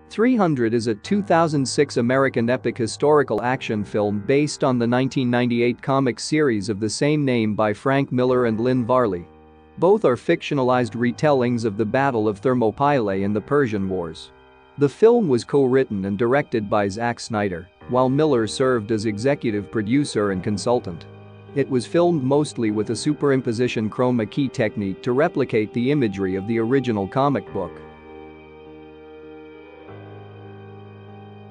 300 is a 2006 American epic historical action film based on the 1998 comic series of the same name by Frank Miller and Lynn Varley. Both are fictionalized retellings of the Battle of Thermopylae in the Persian Wars. The film was co-written and directed by Zack Snyder, while Miller served as executive producer and consultant. It was filmed mostly with a superimposition chroma key technique to replicate the imagery of the original comic book.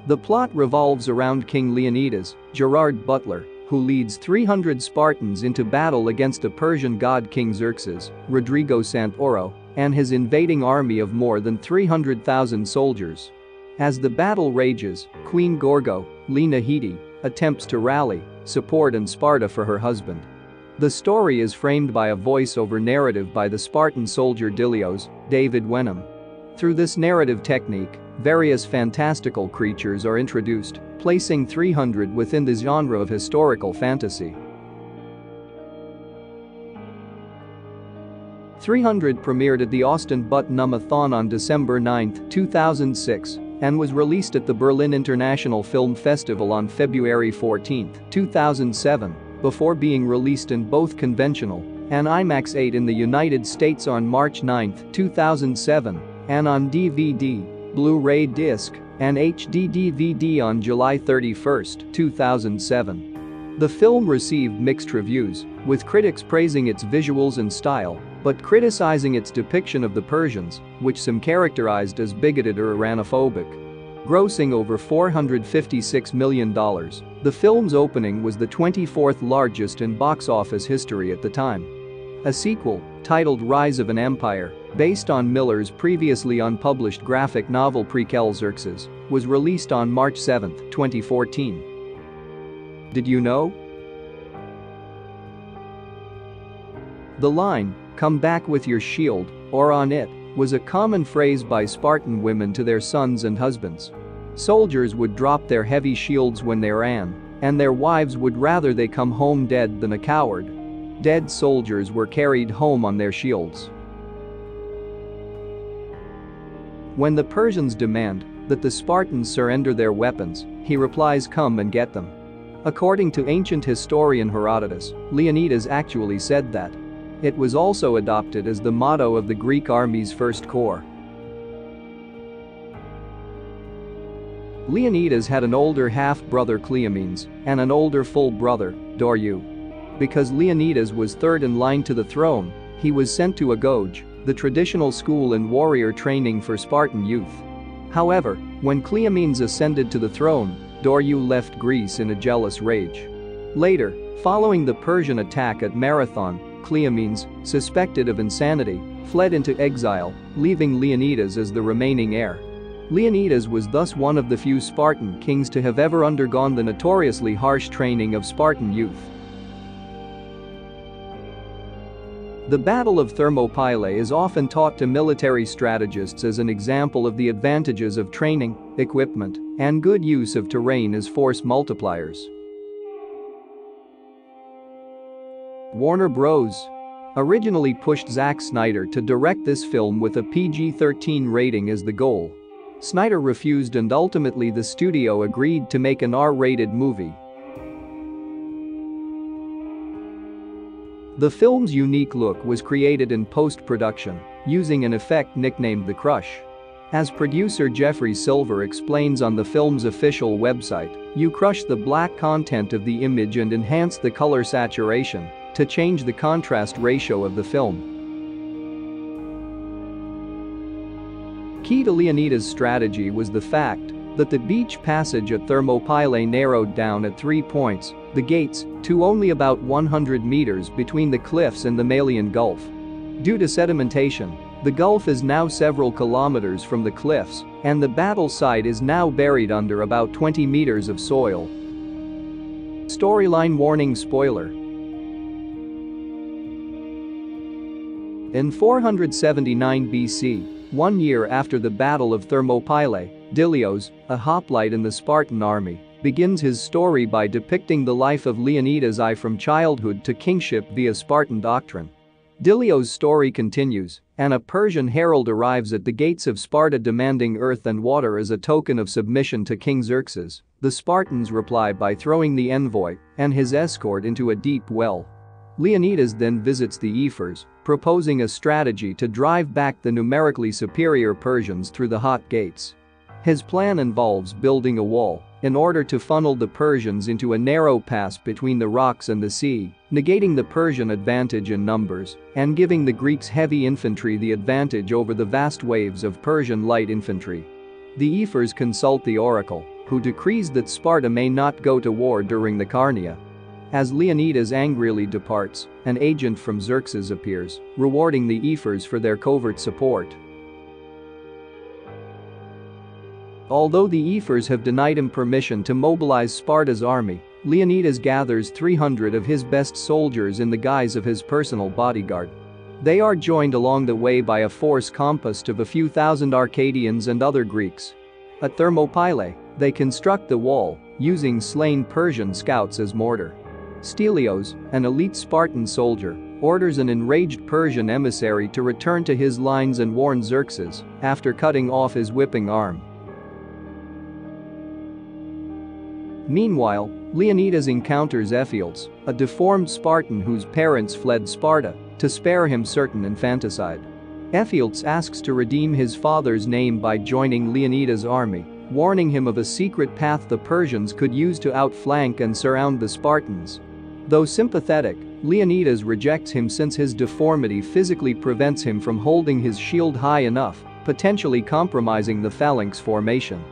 The plot revolves around King Leonidas, Gerard Butler, who leads 300 Spartans into battle against the Persian god King Xerxes, Rodrigo Santoro, and his invading army of more than 300,000 soldiers. As the battle rages, Queen Gorgo, Lena Headey, attempts to rally support in Sparta for her husband. The story is framed by a voice-over narrative by the Spartan soldier Dilios, David Wenham. Through this narrative technique, various fantastical creatures are introduced, placing 300 within the genre of historical fantasy. 300 premiered at the Austin But-Numathon on December 9, 2006, and was released at the Berlin International Film Festival on February 14, 2007, before being released in both conventional and IMAX 8 in the United States on March 9, 2007, and on DVD, Blu-ray disc, and HD DVD on July 31, 2007. The film received mixed reviews, with critics praising its visuals and style, but criticizing its depiction of the Persians, which some characterized as bigoted or Iranophobic. Grossing over $456 million, the film's opening was the 24th largest in box office history at the time. A sequel, titled Rise of an Empire, based on Miller's previously unpublished graphic novel Prequel Xerxes, was released on March 7, 2014. Did you know? The line, "Come back with your shield, or on it," was a common phrase by Spartan women to their sons and husbands. Soldiers would drop their heavy shields when they ran, and their wives would rather they come home dead than a coward. Dead soldiers were carried home on their shields. When the Persians demand that the Spartans surrender their weapons, he replies, "Come and get them." According to ancient historian Herodotus, Leonidas actually said that. It was also adopted as the motto of the Greek army's first corps. Leonidas had an older half-brother Cleomenes and an older full brother, Doryu. Because Leonidas was third in line to the throne, he was sent to Agoge, the traditional school in warrior training for Spartan youth. However, when Cleomenes ascended to the throne, Doryu left Greece in a jealous rage. Later, following the Persian attack at Marathon, Cleomenes, suspected of insanity, fled into exile, leaving Leonidas as the remaining heir. Leonidas was thus one of the few Spartan kings to have ever undergone the notoriously harsh training of Spartan youth. The Battle of Thermopylae is often taught to military strategists as an example of the advantages of training, equipment, and good use of terrain as force multipliers. Warner Bros. Originally pushed Zack Snyder to direct this film with a PG-13 rating as the goal. Snyder refused and ultimately the studio agreed to make an R-rated movie. The film's unique look was created in post-production, using an effect nicknamed the Crush. As producer Jeffrey Silver explains on the film's official website, you crush the black content of the image and enhance the color saturation to change the contrast ratio of the film. Key to Leonidas' strategy was the fact that the beach passage at Thermopylae narrowed down at 3 points, the gates, to only about 100 meters between the cliffs and the Malian Gulf. Due to sedimentation, the gulf is now several kilometers from the cliffs, and the battle site is now buried under about 20 meters of soil. Storyline warning spoiler. In 479 BC, 1 year after the Battle of Thermopylae, Dilios, a hoplite in the Spartan army, begins his story by depicting the life of Leonidas I from childhood to kingship via Spartan doctrine. Dilios' story continues, and a Persian herald arrives at the gates of Sparta demanding earth and water as a token of submission to King Xerxes. The Spartans reply by throwing the envoy and his escort into a deep well. Leonidas then visits the ephors, proposing a strategy to drive back the numerically superior Persians through the hot gates. His plan involves building a wall in order to funnel the Persians into a narrow pass between the rocks and the sea, negating the Persian advantage in numbers and giving the Greeks' heavy infantry the advantage over the vast waves of Persian light infantry. The ephors consult the oracle, who decrees that Sparta may not go to war during the Carnia. As Leonidas angrily departs, an agent from Xerxes appears, rewarding the ephors for their covert support. Although the ephors have denied him permission to mobilize Sparta's army, Leonidas gathers 300 of his best soldiers in the guise of his personal bodyguard. They are joined along the way by a force composed of a few thousand Arcadians and other Greeks. At Thermopylae, they construct the wall, using slain Persian scouts as mortar. Stelios, an elite Spartan soldier, orders an enraged Persian emissary to return to his lines and warn Xerxes after cutting off his whipping arm. Meanwhile, Leonidas encounters Ephialtes, a deformed Spartan whose parents fled Sparta to spare him certain infanticide. Ephialtes asks to redeem his father's name by joining Leonidas' army, warning him of a secret path the Persians could use to outflank and surround the Spartans. Though sympathetic, Leonidas rejects him since his deformity physically prevents him from holding his shield high enough, potentially compromising the phalanx formation.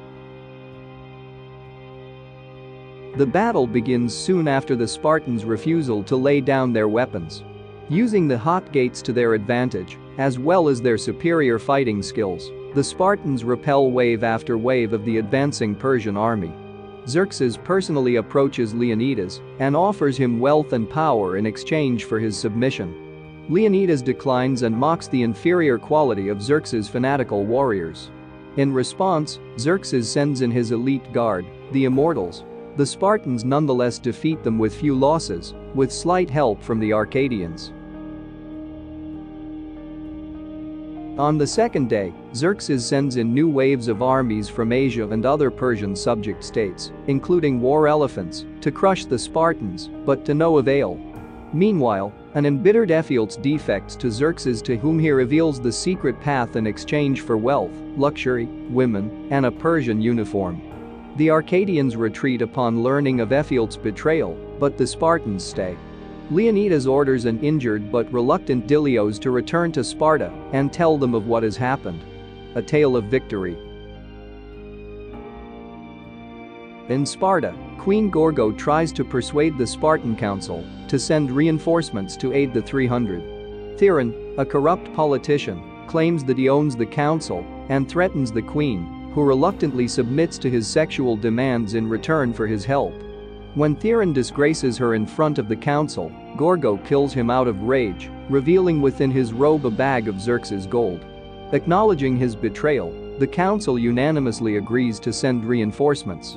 The battle begins soon after the Spartans' refusal to lay down their weapons. Using the hot gates to their advantage, as well as their superior fighting skills, the Spartans repel wave after wave of the advancing Persian army. Xerxes personally approaches Leonidas and offers him wealth and power in exchange for his submission. Leonidas declines and mocks the inferior quality of Xerxes' fanatical warriors. In response, Xerxes sends in his elite guard, the Immortals. The Spartans nonetheless defeat them with few losses, with slight help from the Arcadians. On the second day, Xerxes sends in new waves of armies from Asia and other Persian subject states, including war elephants, to crush the Spartans, but to no avail. Meanwhile, an embittered Ephialtes defects to Xerxes, to whom he reveals the secret path in exchange for wealth, luxury, women, and a Persian uniform. The Arcadians retreat upon learning of Ephialtes' betrayal, but the Spartans stay. Leonidas orders an injured but reluctant Dilios to return to Sparta and tell them of what has happened. A tale of victory. In Sparta, Queen Gorgo tries to persuade the Spartan council to send reinforcements to aid the 300. Tiernan, a corrupt politician, claims that he owns the council and threatens the queen, who reluctantly submits to his sexual demands in return for his help. When Tiernan disgraces her in front of the council, Gorgo kills him out of rage, revealing within his robe a bag of Xerxes' gold. Acknowledging his betrayal, the council unanimously agrees to send reinforcements.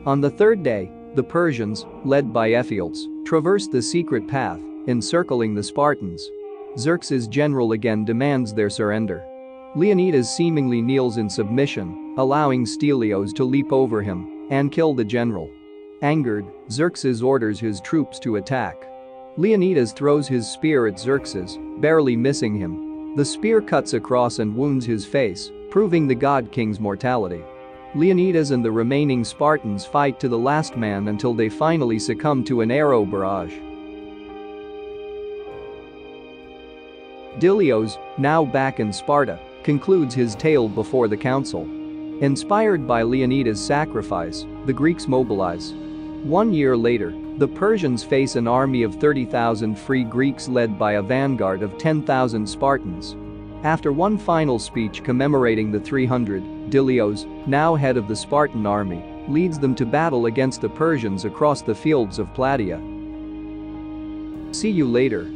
On the third day, the Persians, led by Ephialtes, traverse the secret path, encircling the Spartans. Xerxes' general again demands their surrender. Leonidas seemingly kneels in submission, allowing Stelios to leap over him and kill the general. Angered, Xerxes orders his troops to attack. Leonidas throws his spear at Xerxes, barely missing him. The spear cuts across and wounds his face, proving the god king's mortality. Leonidas and the remaining Spartans fight to the last man until they finally succumb to an arrow barrage. Dilios, now back in Sparta, concludes his tale before the council. Inspired by Leonidas' sacrifice, the Greeks mobilize. 1 year later, the Persians face an army of 30,000 free Greeks led by a vanguard of 10,000 Spartans. After one final speech commemorating the 300, Dilios, now head of the Spartan army, leads them to battle against the Persians across the fields of Plataea. See you later.